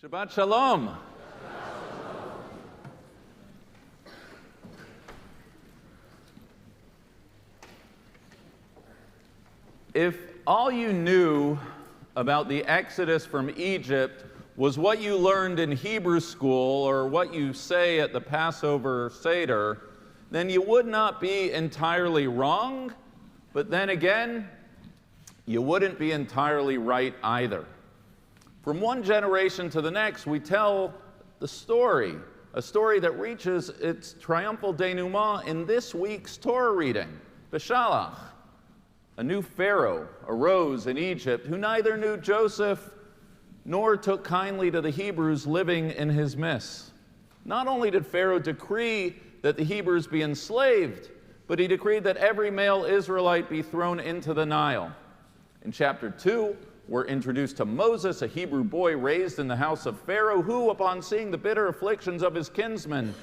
Shabbat Shalom. If all you knew about the Exodus from Egypt was what you learned in Hebrew school or what you say at the Passover Seder, then you would not be entirely wrong, but then again, you wouldn't be entirely right either. From one generation to the next, we tell the story, a story that reaches its triumphal denouement in this week's Torah reading, Beshalach. A new Pharaoh arose in Egypt who neither knew Joseph nor took kindly to the Hebrews living in his midst. Not only did Pharaoh decree that the Hebrews be enslaved, but he decreed that every male Israelite be thrown into the Nile. In chapter 2, we're introduced to Moses, a Hebrew boy raised in the house of Pharaoh, who, upon seeing the bitter afflictions of his kinsmen,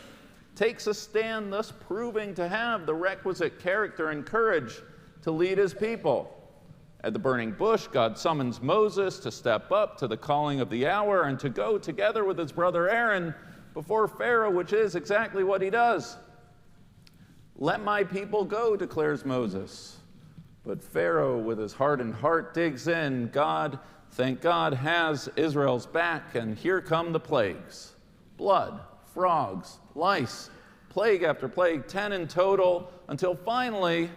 takes a stand, thus proving to have the requisite character and courage to lead his people. At the burning bush, God summons Moses to step up to the calling of the hour and to go together with his brother Aaron before Pharaoh, which is exactly what he does. "Let my people go," declares Moses. But Pharaoh, with his hardened heart, digs in. God, thank God, has Israel's back, and here come the plagues. Blood, frogs, lice, plague after plague, 10 in total, until finally,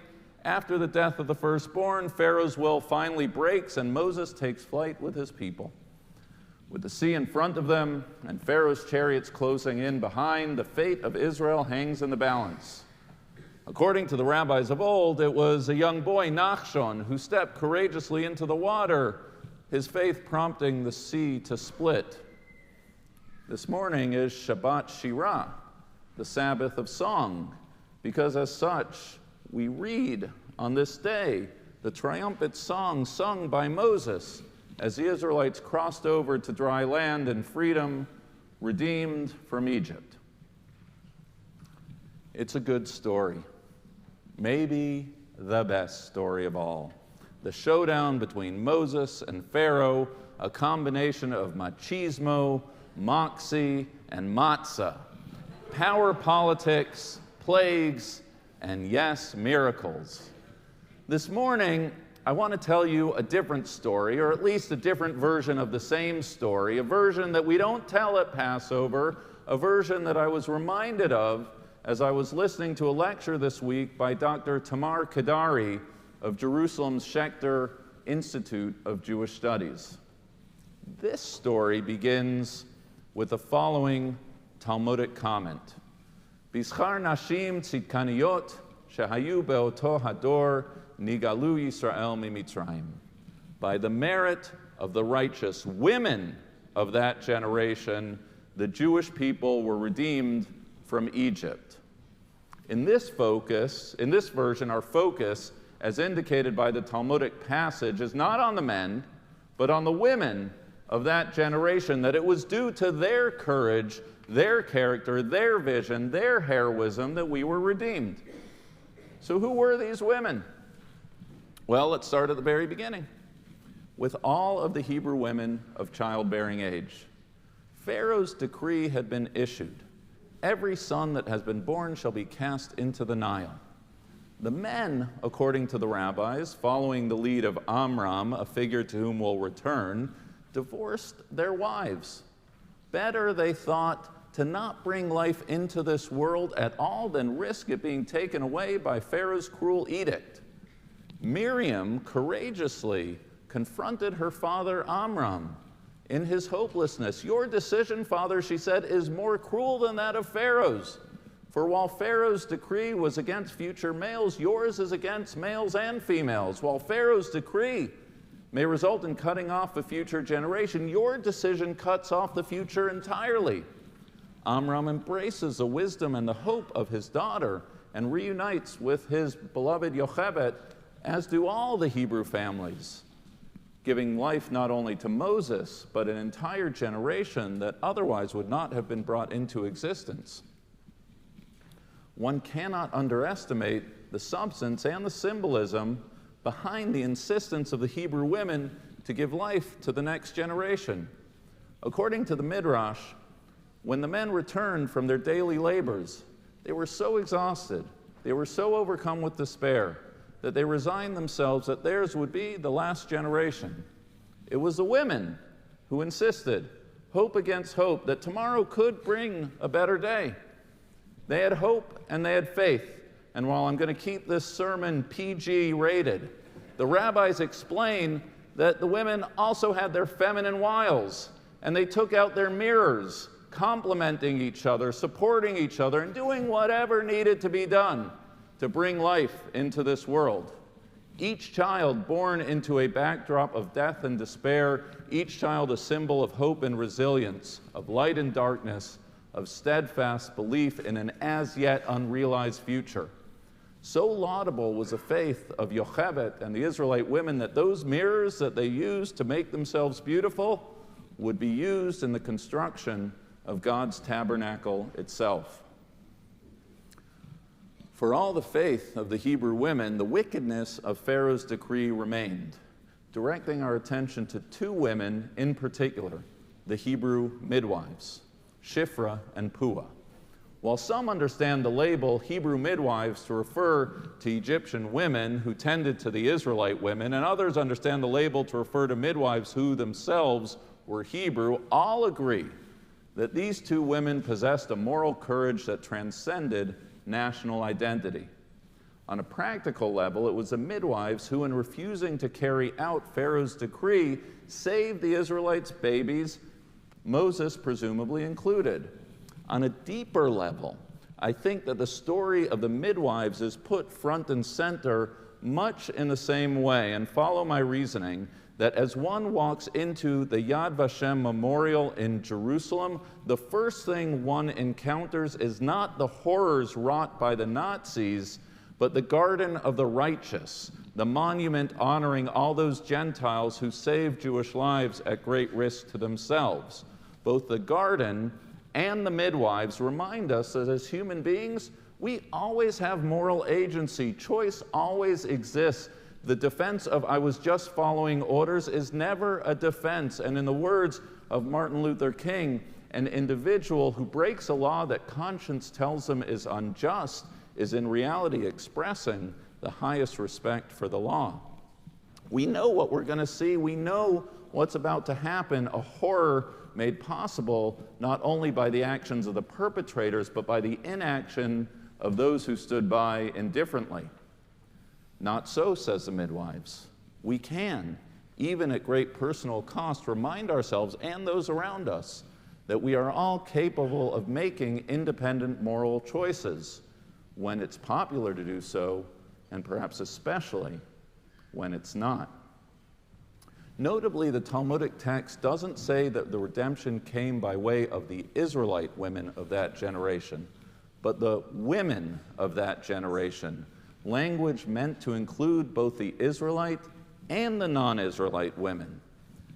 after the death of the firstborn, Pharaoh's will finally breaks, and Moses takes flight with his people. With the sea in front of them and Pharaoh's chariots closing in behind, the fate of Israel hangs in the balance. According to the rabbis of old, it was a young boy, Nachshon, who stepped courageously into the water, his faith prompting the sea to split. This morning is Shabbat Shirah, the Sabbath of song, because as such, we read on this day the triumphant song sung by Moses as the Israelites crossed over to dry land in freedom, redeemed from Egypt. It's a good story. Maybe the best story of all. The showdown between Moses and Pharaoh, a combination of machismo, moxie, and matzah. Power politics, plagues, and yes, miracles. This morning, I want to tell you a different story, or at least a different version of the same story, a version that we don't tell at Passover, a version that I was reminded of as I was listening to a lecture this week by Dr. Tamar Kadari of Jerusalem's Schechter Institute of Jewish Studies. This story begins with the following Talmudic comment. Bishar nashim tzidkaniyot shehayu beoto hador nigalu Yisrael mimitzrayim. By the merit of the righteous women of that generation, the Jewish people were redeemed from Egypt. In this version, our focus, as indicated by the Talmudic passage, is not on the men, but on the women of that generation, that it was due to their courage, their character, their vision, their heroism that we were redeemed. So who were these women? Well, let's start at the very beginning. With all of the Hebrew women of childbearing age, Pharaoh's decree had been issued. Every son that has been born shall be cast into the Nile. The men, according to the rabbis, following the lead of Amram, a figure to whom we'll return, divorced their wives. Better, they thought, to not bring life into this world at all than risk it being taken away by Pharaoh's cruel edict. Miriam courageously confronted her father Amram in his hopelessness. "Your decision, father," she said, "is more cruel than that of Pharaoh's. For while Pharaoh's decree was against future males, yours is against males and females. While Pharaoh's decree may result in cutting off a future generation, your decision cuts off the future entirely." Amram embraces the wisdom and the hope of his daughter and reunites with his beloved Yochebed, as do all the Hebrew families, giving life not only to Moses, but an entire generation that otherwise would not have been brought into existence. One cannot underestimate the substance and the symbolism behind the insistence of the Hebrew women to give life to the next generation. According to the Midrash, when the men returned from their daily labors, they were so exhausted, they were so overcome with despair, that they resigned themselves that theirs would be the last generation. It was the women who insisted, hope against hope, that tomorrow could bring a better day. They had hope and they had faith. And while I'm going to keep this sermon PG rated, the rabbis explain that the women also had their feminine wiles, and they took out their mirrors, complimenting each other, supporting each other, and doing whatever needed to be done to bring life into this world. Each child born into a backdrop of death and despair, each child a symbol of hope and resilience, of light and darkness, of steadfast belief in an as-yet unrealized future. So laudable was the faith of Yocheved and the Israelite women that those mirrors that they used to make themselves beautiful would be used in the construction of God's tabernacle itself. For all the faith of the Hebrew women, the wickedness of Pharaoh's decree remained, directing our attention to two women in particular, the Hebrew midwives, Shifra and Puah. While some understand the label Hebrew midwives to refer to Egyptian women who tended to the Israelite women, and others understand the label to refer to midwives who themselves were Hebrew, all agree that these two women possessed a moral courage that transcended national identity. On a practical level, it was the midwives who, in refusing to carry out Pharaoh's decree, saved the Israelites' babies, Moses presumably included. On a deeper level, I think that the story of the midwives is put front and center much in the same way, and follow my reasoning, that as one walks into the Yad Vashem Memorial in Jerusalem, the first thing one encounters is not the horrors wrought by the Nazis, but the Garden of the Righteous, the monument honoring all those Gentiles who saved Jewish lives at great risk to themselves. Both the garden and the midwives remind us that as human beings, we always have moral agency. Choice always exists. The defense of "I was just following orders" is never a defense. And in the words of Martin Luther King, an individual who breaks a law that conscience tells them is unjust is in reality expressing the highest respect for the law. We know what we're going to see. We know what's about to happen, a horror made possible not only by the actions of the perpetrators, but by the inaction of those who stood by indifferently. Not so, says the midwives. We can, even at great personal cost, remind ourselves and those around us that we are all capable of making independent moral choices when it's popular to do so, and perhaps especially when it's not. Notably, the Talmudic text doesn't say that the redemption came by way of the Israelite women of that generation, but the women of that generation, language meant to include both the Israelite and the non-Israelite women.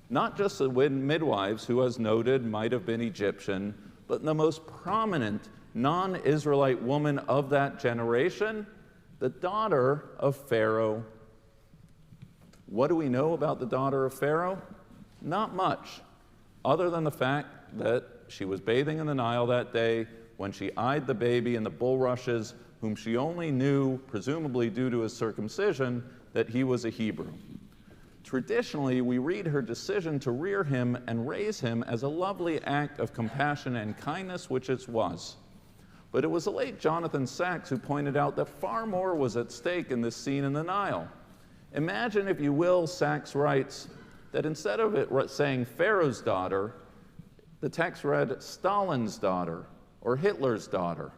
Not just the midwives, who, as noted, might have been Egyptian, but the most prominent non-Israelite woman of that generation, the daughter of Pharaoh. What do we know about the daughter of Pharaoh? Not much, other than the fact that she was bathing in the Nile that day when she eyed the baby in the bulrushes, whom she only knew, presumably due to his circumcision, that he was a Hebrew. Traditionally, we read her decision to rear him and raise him as a lovely act of compassion and kindness, which it was. But it was the late Jonathan Sacks who pointed out that far more was at stake in this scene in the Nile. Imagine, if you will, Sacks writes, that instead of it saying Pharaoh's daughter, the text read Stalin's daughter or Hitler's daughter.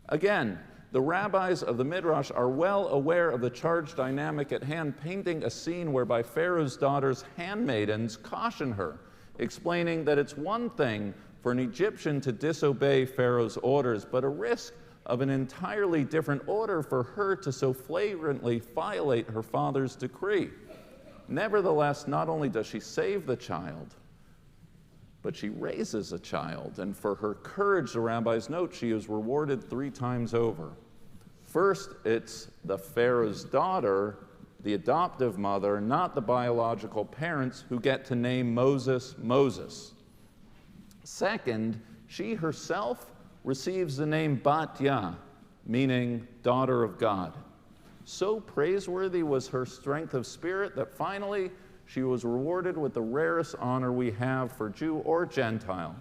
Again, the rabbis of the Midrash are well aware of the charged dynamic at hand, painting a scene whereby Pharaoh's daughter's handmaidens caution her, explaining that it's one thing for an Egyptian to disobey Pharaoh's orders, but a risk of an entirely different order for her to so flagrantly violate her father's decree. Nevertheless, not only does she save the child, but she raises a child, and for her courage, the rabbis note, she is rewarded 3 times over. First, it's the Pharaoh's daughter, the adoptive mother, not the biological parents, who get to name Moses, Moses. Second, she herself receives the name Batya, meaning daughter of God. So praiseworthy was her strength of spirit that finally she was rewarded with the rarest honor we have for Jew or Gentile,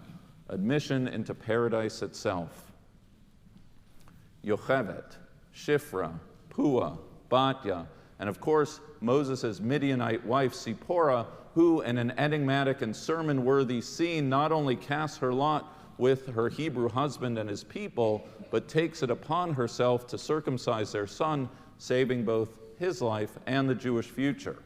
admission into paradise itself. Yocheved, Shifra, Pua, Batya, and of course Moses' Midianite wife Zipporah, who in an enigmatic and sermon-worthy scene not only casts her lot with her Hebrew husband and his people, but takes it upon herself to circumcise their son, saving both his life and the Jewish future.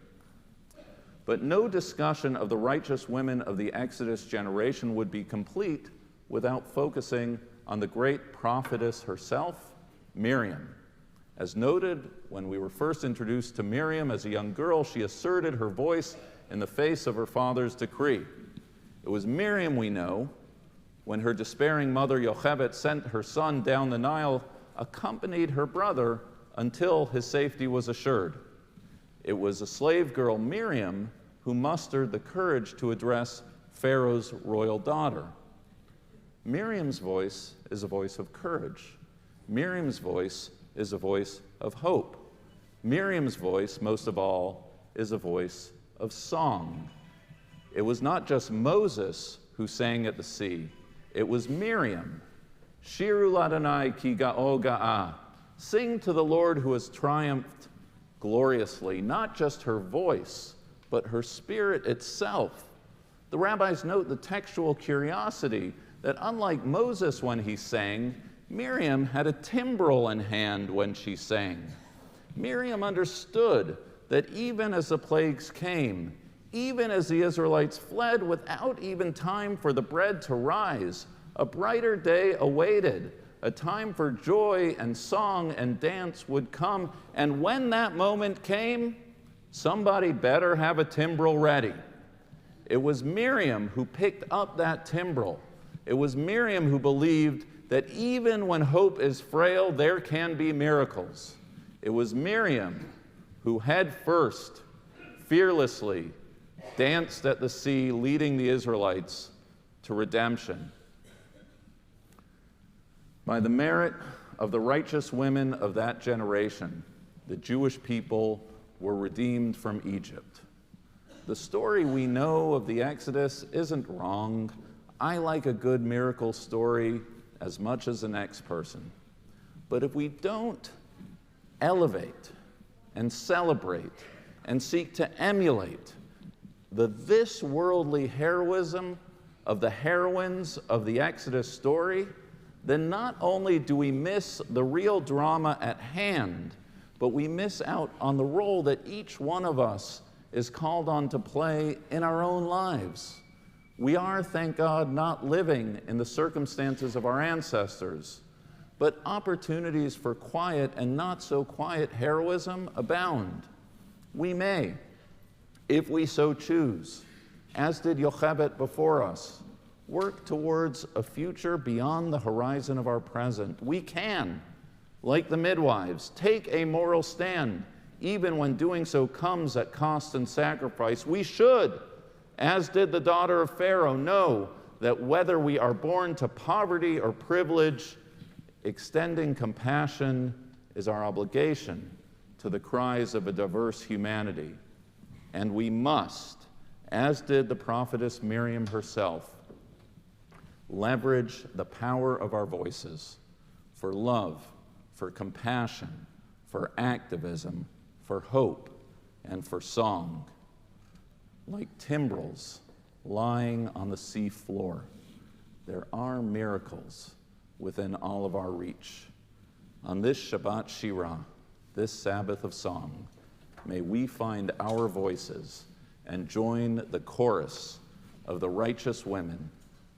But no discussion of the righteous women of the Exodus generation would be complete without focusing on the great prophetess herself, Miriam. As noted, when we were first introduced to Miriam as a young girl, she asserted her voice in the face of her father's decree. It was Miriam, we know, when her despairing mother Yocheved sent her son down the Nile, accompanied her brother until his safety was assured. It was a slave girl, Miriam, who mustered the courage to address Pharaoh's royal daughter. Miriam's voice is a voice of courage. Miriam's voice is a voice of hope. Miriam's voice, most of all, is a voice of song. It was not just Moses who sang at the sea. It was Miriam. Shiru l'Adonai ki ga'o ga'ah. Sing to the Lord who has triumphed gloriously, not just her voice, but her spirit itself. The rabbis note the textual curiosity that unlike Moses when he sang, Miriam had a timbrel in hand when she sang. Miriam understood that even as the plagues came, even as the Israelites fled without even time for the bread to rise, a brighter day awaited. A time for joy and song and dance would come. And when that moment came, somebody better have a timbrel ready. It was Miriam who picked up that timbrel. It was Miriam who believed that even when hope is frail, there can be miracles. It was Miriam who head first, fearlessly, danced at the sea, leading the Israelites to redemption. By the merit of the righteous women of that generation, the Jewish people were redeemed from Egypt. The story we know of the Exodus isn't wrong. I like a good miracle story as much as the next person. But if we don't elevate and celebrate and seek to emulate the this worldly heroism of the heroines of the Exodus story, then not only do we miss the real drama at hand, but we miss out on the role that each one of us is called on to play in our own lives. We are, thank God, not living in the circumstances of our ancestors, but opportunities for quiet and not so quiet heroism abound. We may, if we so choose, as did Yocheved before us, work towards a future beyond the horizon of our present. We can, like the midwives, take a moral stand, even when doing so comes at cost and sacrifice. We should, as did the daughter of Pharaoh, know that whether we are born to poverty or privilege, extending compassion is our obligation to the cries of a diverse humanity. And we must, as did the prophetess Miriam herself, leverage the power of our voices for love, for compassion, for activism, for hope, and for song. Like timbrels lying on the sea floor, there are miracles within all of our reach. On this Shabbat Shirah, this Sabbath of song, may we find our voices and join the chorus of the righteous women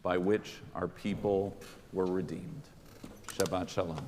by which our people were redeemed. Shabbat Shalom.